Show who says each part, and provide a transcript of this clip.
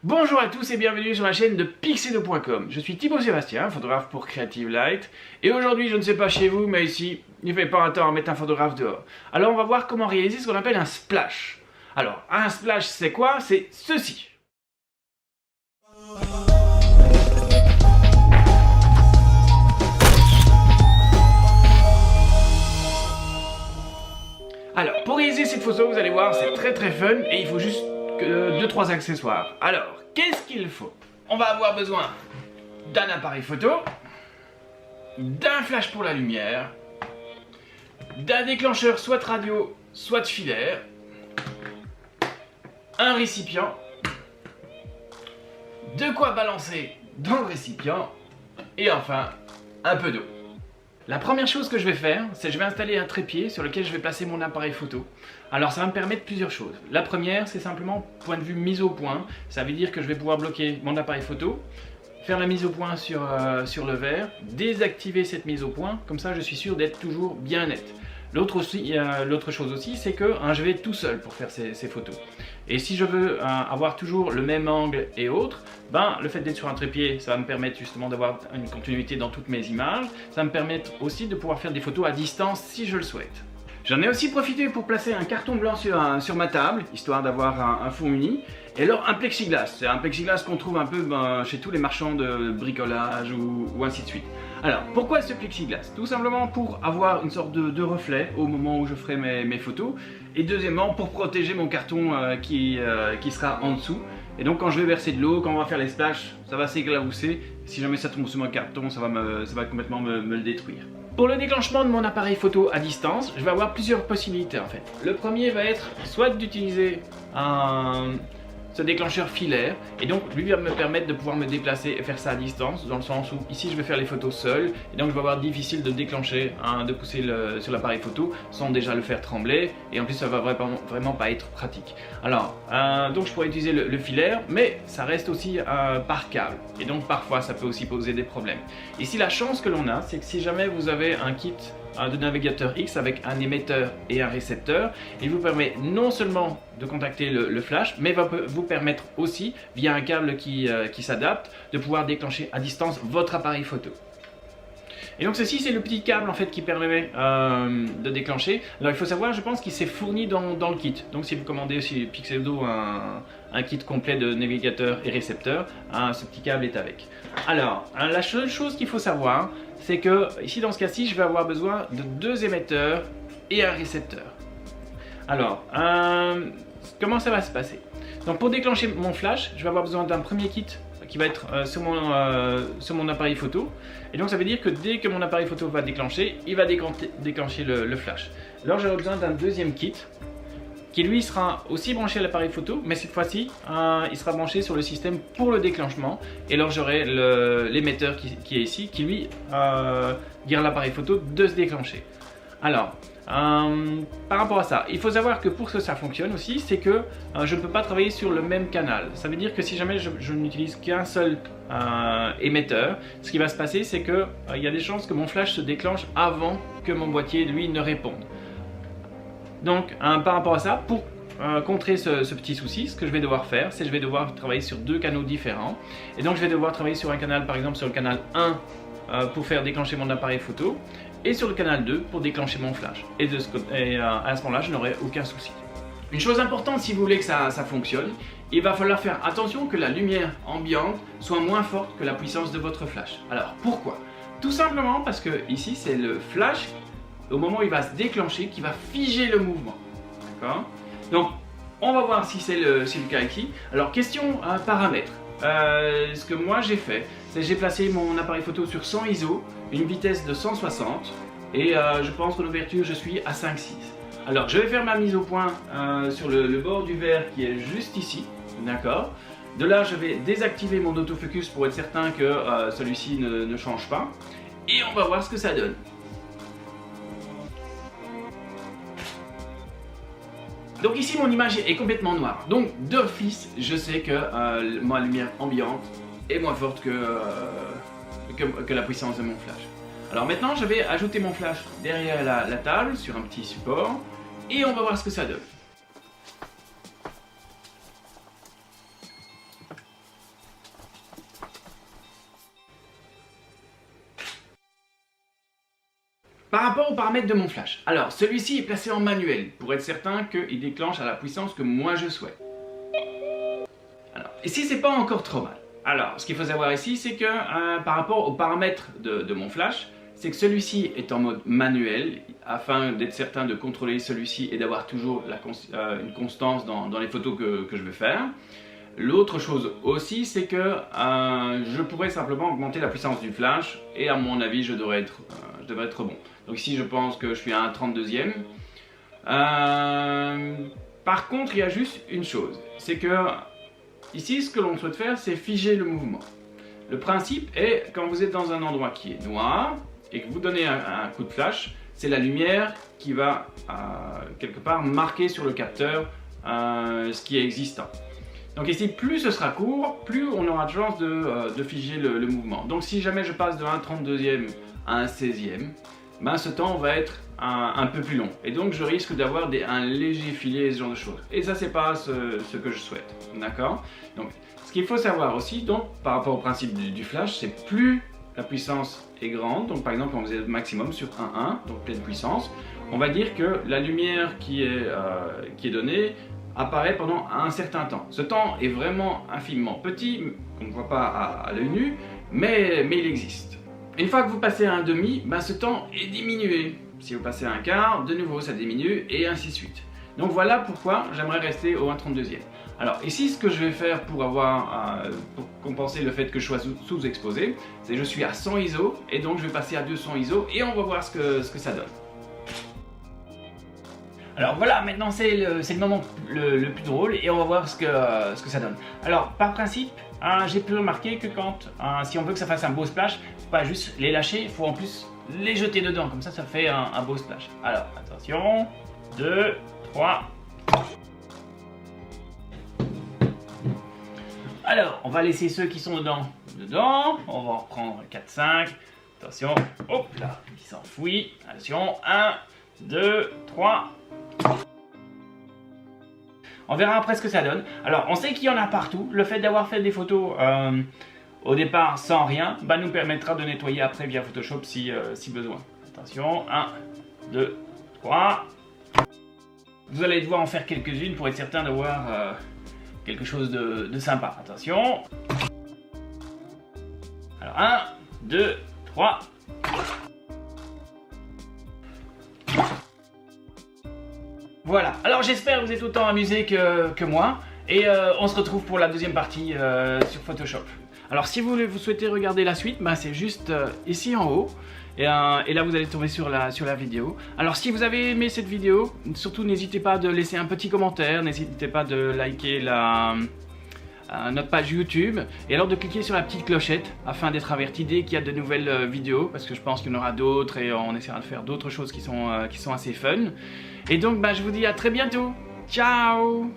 Speaker 1: Bonjour à tous et bienvenue sur la chaîne de Pixedo.com. Je suis Thibaut Sébastien, photographe pour Creative Light. Et aujourd'hui, je ne sais pas chez vous, mais ici, il ne fait pas un temps à mettre un photographe dehors. Alors on va voir comment réaliser ce qu'on appelle un splash. Alors, un splash, c'est quoi? C'est ceci. Alors, pour réaliser cette photo, vous allez voir, c'est très fun et il faut juste 2-3 accessoires. Alors, qu'est-ce qu'il faut? On va avoir besoin d'un appareil photo, d'un flash pour la lumière, d'un déclencheur soit de radio, soit de filaire, un récipient, de quoi balancer dans le récipient et enfin un peu d'eau. La première chose que je vais faire, c'est que je vais installer un trépied sur lequel je vais placer mon appareil photo. Alors ça va me permettre plusieurs choses. La première, c'est simplement point de vue mise au point. Ça veut dire que je vais pouvoir bloquer mon appareil photo, faire la mise au point sur le verre, désactiver cette mise au point, comme ça je suis sûr d'être toujours bien net. L'autre chose aussi, c'est que je vais être tout seul pour faire ces photos. Et si je veux avoir toujours le même angle et autres, le fait d'être sur un trépied, ça va me permettre justement d'avoir une continuité dans toutes mes images. Ça va me permettre aussi de pouvoir faire des photos à distance si je le souhaite. J'en ai aussi profité pour placer un carton blanc sur ma table, histoire d'avoir un fond uni. Et alors un plexiglas, c'est un plexiglas qu'on trouve un peu chez tous les marchands de bricolage ou ainsi de suite. Alors pourquoi ce plexiglas? Tout simplement pour avoir une sorte de reflet au moment où je ferai mes photos. Et deuxièmement pour protéger mon carton qui sera en dessous. Et donc quand je vais verser de l'eau, quand on va faire les splashes, ça va s'éclabousser. Si jamais ça tombe sur mon carton, ça va complètement me le détruire. Pour le déclenchement de mon appareil photo à distance, je vais avoir plusieurs possibilités en fait. Le premier va être soit d'utiliser ce déclencheur filaire, et donc lui va me permettre de pouvoir me déplacer et faire ça à distance, dans le sens où ici je vais faire les photos seul, et donc je vais avoir difficile de déclencher, de pousser sur l'appareil photo sans déjà le faire trembler, et en plus ça va vraiment pas être pratique. Alors, donc je pourrais utiliser le filaire, mais ça reste aussi par câble, et donc parfois ça peut aussi poser des problèmes. Ici la chance que l'on a, c'est que si jamais vous avez un kit de navigateur X avec un émetteur et un récepteur, il vous permet non seulement de contacter le flash, mais va vous permettre aussi, via un câble qui s'adapte, de pouvoir déclencher à distance votre appareil photo. Et donc ceci c'est le petit câble en fait qui permet de déclencher. Alors il faut savoir, je pense qu'il s'est fourni dans le kit. Donc si vous commandez chez Pixedo un kit complet de navigateur et récepteur, ce petit câble est avec. Alors la seule chose qu'il faut savoir, c'est que ici dans ce cas-ci je vais avoir besoin de 2 émetteurs et un récepteur. Alors comment ça va se passer? Donc pour déclencher mon flash, je vais avoir besoin d'un premier kit qui va être sur mon appareil photo. Et donc ça veut dire que dès que mon appareil photo va déclencher, il va déclencher le flash. Alors j'aurai besoin d'un deuxième kit qui lui sera aussi branché à l'appareil photo, mais cette fois-ci il sera branché sur le système pour le déclenchement. Et alors j'aurai l'émetteur qui est ici, qui lui dira à l'appareil photo de se déclencher. Alors par rapport à ça, il faut savoir que pour que ça fonctionne aussi, c'est que je ne peux pas travailler sur le même canal. Ça veut dire que si jamais je n'utilise qu'un seul émetteur, ce qui va se passer, c'est que il y a des chances que mon flash se déclenche avant que mon boîtier lui ne réponde. Donc par rapport à ça, pour contrer ce petit souci, ce que je vais devoir faire, c'est que je vais devoir travailler sur 2 canaux différents. Et donc je vais devoir travailler sur un canal, par exemple sur le canal 1 pour faire déclencher mon appareil photo, et sur le canal 2 pour déclencher mon flash. Et à ce moment-là, je n'aurai aucun souci. Une chose importante, si vous voulez que ça fonctionne, il va falloir faire attention que la lumière ambiante soit moins forte que la puissance de votre flash. Alors pourquoi? Tout simplement parce que ici c'est le flash, au moment où il va se déclencher, qui va figer le mouvement. D'accord? Donc on va voir si c'est le cas ici. Alors question paramètres. Ce que moi j'ai fait, c'est que j'ai placé mon appareil photo sur 100 ISO, une vitesse de 160, et je pense qu'en ouverture je suis à 5,6. Alors je vais faire ma mise au point sur le bord du verre qui est juste ici, d'accord? De là je vais désactiver mon autofocus pour être certain que celui-ci ne change pas, et on va voir ce que ça donne. Donc ici mon image est complètement noire, donc d'office je sais que ma lumière ambiante est moins forte que la puissance de mon flash. Alors maintenant je vais ajouter mon flash derrière la table sur un petit support et on va voir ce que ça donne. Par rapport aux paramètres de mon flash, alors celui-ci est placé en manuel pour être certain qu'il déclenche à la puissance que moi je souhaite. Alors, ici c'est pas encore trop mal. Alors, ce qu'il faut savoir ici, c'est que par rapport aux paramètres de mon flash, c'est que celui-ci est en mode manuel, afin d'être certain de contrôler celui-ci et d'avoir toujours une constance dans les photos que je vais faire. L'autre chose aussi, c'est que je pourrais simplement augmenter la puissance du flash, et à mon avis, je devrais être bon. Donc ici, je pense que je suis à un 32e. Par contre, il y a juste une chose, c'est que ici, ce que l'on souhaite faire, c'est figer le mouvement. Le principe est, quand vous êtes dans un endroit qui est noir et que vous donnez un coup de flash, c'est la lumière qui va quelque part marquer sur le capteur ce qui est existant. Donc ici, plus ce sera court, plus on aura de chance de figer le mouvement. Donc si jamais je passe de 1/32e à 1/16e, ben ce temps va être un peu plus long. Et donc je risque d'avoir un léger filet, ce genre de choses. Et ça, c'est pas ce que je souhaite. D'accord? Donc ce qu'il faut savoir aussi, donc, par rapport au principe du flash, c'est plus la puissance est grande. Donc par exemple, quand vous êtes maximum sur 1,1, donc pleine puissance, on va dire que la lumière qui est donnée apparaît pendant un certain temps. Ce temps est vraiment infiniment petit, on ne voit pas à l'œil nu, mais il existe. Une fois que vous passez à un demi, ben ce temps est diminué. Si vous passez à un quart, de nouveau ça diminue, et ainsi de suite. Donc voilà pourquoi j'aimerais rester au 1/32e. Alors ici, ce que je vais faire pour compenser le fait que je sois sous-exposé, c'est que je suis à 100 ISO, et donc je vais passer à 200 ISO, et on va voir ce que ça donne. Alors voilà, maintenant c'est le moment le plus drôle, et on va voir ce que ça donne. Alors par principe, j'ai pu remarquer que si on veut que ça fasse un beau splash, il ne faut pas juste les lâcher, il faut en plus les jeter dedans, comme ça fait un beau splash. Alors attention, 2, 3. Alors on va laisser ceux qui sont dedans, on va en reprendre 4, 5. Attention, hop là, il s'enfuit. Attention, 1, 2, 3. On verra après ce que ça donne. Alors on sait qu'il y en a partout. Le fait d'avoir fait des photos au départ sans rien nous permettra de nettoyer après via Photoshop si besoin. Attention, 1, 2, 3. Vous allez devoir en faire quelques-unes pour être certain d'avoir quelque chose de sympa. Attention. Alors 1, 2, 3. Voilà, alors j'espère que vous êtes autant amusés que moi, et on se retrouve pour la deuxième partie sur Photoshop. Alors si vous souhaitez regarder la suite, c'est juste ici en haut, et là vous allez tomber sur la vidéo. Alors si vous avez aimé cette vidéo, surtout n'hésitez pas de laisser un petit commentaire, n'hésitez pas de liker notre page YouTube, et alors de cliquer sur la petite clochette afin d'être averti dès qu'il y a de nouvelles vidéos, parce que je pense qu'il y en aura d'autres, et on essaiera de faire d'autres choses qui sont assez fun. Et donc je vous dis à très bientôt. Ciao!